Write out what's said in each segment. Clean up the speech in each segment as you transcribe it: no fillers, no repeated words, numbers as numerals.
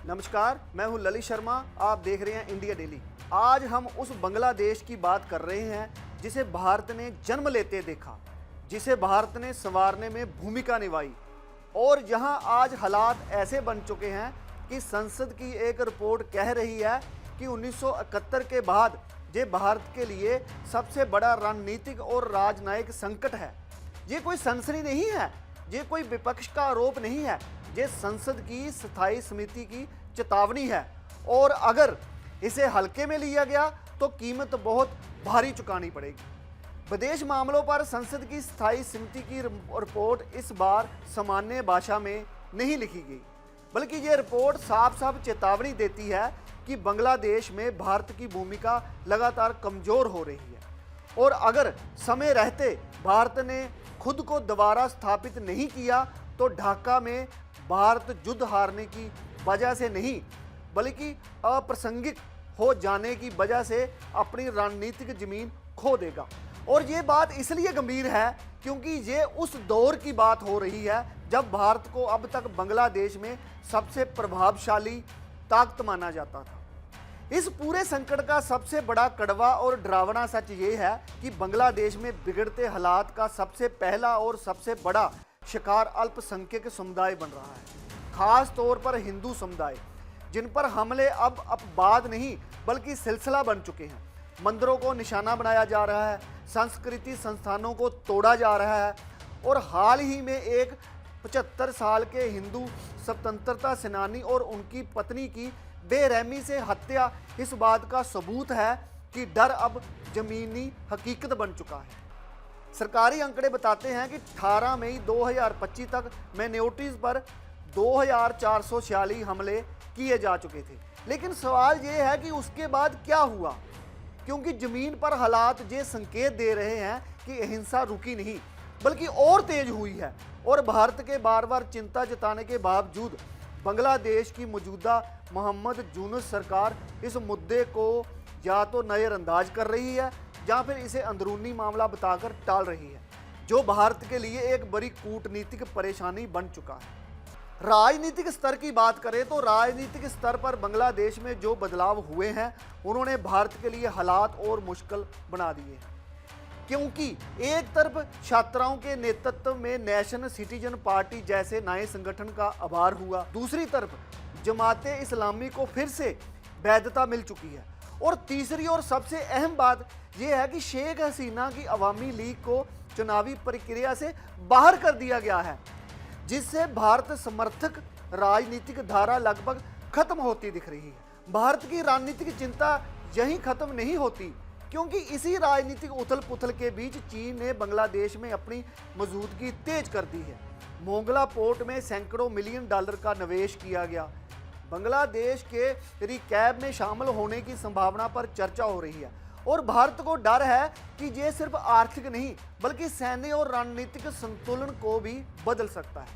नमस्कार, मैं हूं ललित शर्मा। आप देख रहे हैं इंडिया डेली। आज हम उस बांग्लादेश की बात कर रहे हैं जिसे भारत ने जन्म लेते देखा, जिसे भारत ने संवारने में भूमिका निभाई और जहां आज हालात ऐसे बन चुके हैं कि संसद की एक रिपोर्ट कह रही है कि 1971 के बाद ये भारत के लिए सबसे बड़ा रणनीतिक और राजनयिक संकट है। ये कोई सनसनी नहीं है, ये कोई विपक्ष का आरोप नहीं है, ये संसद की स्थायी समिति की चेतावनी है और अगर इसे हल्के में लिया गया तो कीमत बहुत भारी चुकानी पड़ेगी। विदेश मामलों पर संसद की स्थायी समिति की रिपोर्ट इस बार सामान्य भाषा में नहीं लिखी गई, बल्कि ये रिपोर्ट साफ साफ चेतावनी देती है कि बांग्लादेश में भारत की भूमिका लगातार कमजोर हो रही है और अगर समय रहते भारत ने खुद को दोबारा स्थापित नहीं किया तो ढाका में भारत युद्ध हारने की वजह से नहीं बल्कि अप्रासंगिक हो जाने की वजह से अपनी रणनीतिक जमीन खो देगा। और ये बात इसलिए गंभीर है क्योंकि ये उस दौर की बात हो रही है जब भारत को अब तक बांग्लादेश में सबसे प्रभावशाली ताकत माना जाता था। इस पूरे संकट का सबसे बड़ा कड़वा और डरावना सच ये है कि बांग्लादेश में बिगड़ते हालात का सबसे पहला और सबसे बड़ा शिकार अल्पसंख्यक समुदाय बन रहा है, खास तौर पर हिंदू समुदाय, जिन पर हमले अब अपवाद नहीं बल्कि सिलसिला बन चुके हैं। मंदिरों को निशाना बनाया जा रहा है, संस्कृति संस्थानों को तोड़ा जा रहा है और हाल ही में एक 75 साल के हिंदू स्वतंत्रता सेनानी और उनकी पत्नी की बेरहमी से हत्या इस बात का सबूत है कि डर अब जमीनी हकीकत बन चुका है। सरकारी आंकड़े बताते हैं कि 18 मई 2025 तक माइनॉरिटीज पर 2446 हमले किए जा चुके थे। लेकिन सवाल ये है कि उसके बाद क्या हुआ, क्योंकि जमीन पर हालात ये संकेत दे रहे हैं कि अहिंसा रुकी नहीं बल्कि और तेज हुई है और भारत के बार बार चिंता जताने के बावजूद बांग्लादेश की मौजूदा मोहम्मद यूनुस सरकार इस मुद्दे को या तो नज़रअंदाज कर रही है या फिर इसे अंदरूनी मामला बताकर टाल रही है, जो भारत के लिए एक बड़ी कूटनीतिक परेशानी बन चुका है। राजनीतिक स्तर की बात करें तो राजनीतिक स्तर पर बांग्लादेश में जो बदलाव हुए हैं उन्होंने भारत के लिए हालात और मुश्किल बना दिए हैं, क्योंकि एक तरफ छात्राओं के नेतृत्व में नेशनल सिटीजन पार्टी जैसे नए संगठन का आभार हुआ, दूसरी तरफ जमाते इस्लामी को फिर से वैधता मिल चुकी है और तीसरी और सबसे अहम बात यह है कि शेख हसीना की अवामी लीग को चुनावी प्रक्रिया से बाहर कर दिया गया है, जिससे भारत समर्थक राजनीतिक धारा लगभग खत्म होती दिख रही है। भारत की राजनीतिक चिंता यहीं खत्म नहीं होती, क्योंकि इसी राजनीतिक उथल पुथल के बीच चीन ने बांग्लादेश में अपनी मौजूदगी तेज कर दी है। मोंगला पोर्ट में सैकड़ों मिलियन डॉलर का निवेश किया गया। बांग्लादेश के रिकैब में शामिल होने की संभावना पर चर्चा हो रही है और भारत को डर है कि ये सिर्फ आर्थिक नहीं बल्कि सैन्य और रणनीतिक संतुलन को भी बदल सकता है,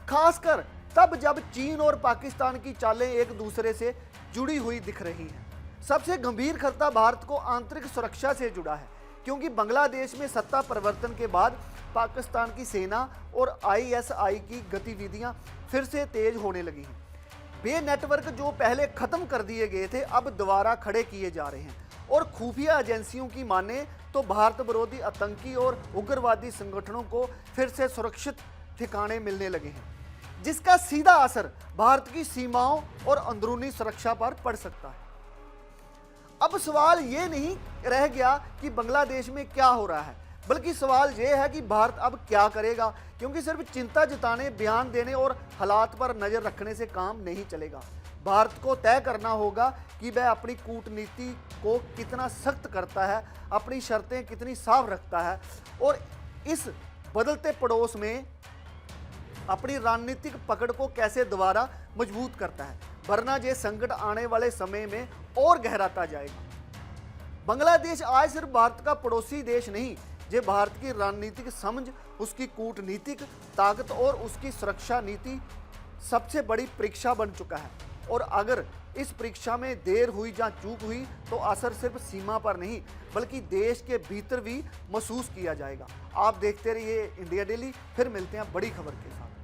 खासकर तब जब चीन और पाकिस्तान की चालें एक दूसरे से जुड़ी हुई दिख रही हैं। सबसे गंभीर खतरा भारत को आंतरिक सुरक्षा से जुड़ा है, क्योंकि बांग्लादेश में सत्ता परिवर्तन के बाद पाकिस्तान की सेना और ISI की गतिविधियां फिर से तेज होने लगी हैं। वे नेटवर्क जो पहले खत्म कर दिए गए थे अब दोबारा खड़े किए जा रहे हैं और खुफिया एजेंसियों की माने तो भारत विरोधी आतंकी और उग्रवादी संगठनों को फिर से सुरक्षित ठिकाने मिलने लगे हैं, जिसका सीधा असर भारत की सीमाओं और अंदरूनी सुरक्षा पर पड़ सकता है। अब सवाल ये नहीं रह गया कि बांग्लादेश में क्या हो रहा है, बल्कि सवाल ये है कि भारत अब क्या करेगा, क्योंकि सिर्फ चिंता जताने, बयान देने और हालात पर नज़र रखने से काम नहीं चलेगा। भारत को तय करना होगा कि वह अपनी कूटनीति को कितना सख्त करता है, अपनी शर्तें कितनी साफ रखता है और इस बदलते पड़ोस में अपनी रणनीतिक पकड़ को कैसे दोबारा मजबूत करता है, वरना ये संकट आने वाले समय में और गहराता जाएगा। बांग्लादेश आज सिर्फ भारत का पड़ोसी देश नहीं, ये भारत की रणनीतिक समझ, उसकी कूटनीतिक ताकत और उसकी सुरक्षा नीति सबसे बड़ी परीक्षा बन चुका है और अगर इस परीक्षा में देर हुई या चूक हुई तो असर सिर्फ सीमा पर नहीं बल्कि देश के भीतर भी महसूस किया जाएगा। आप देखते रहिए इंडिया डेली, फिर मिलते हैं बड़ी खबर के साथ।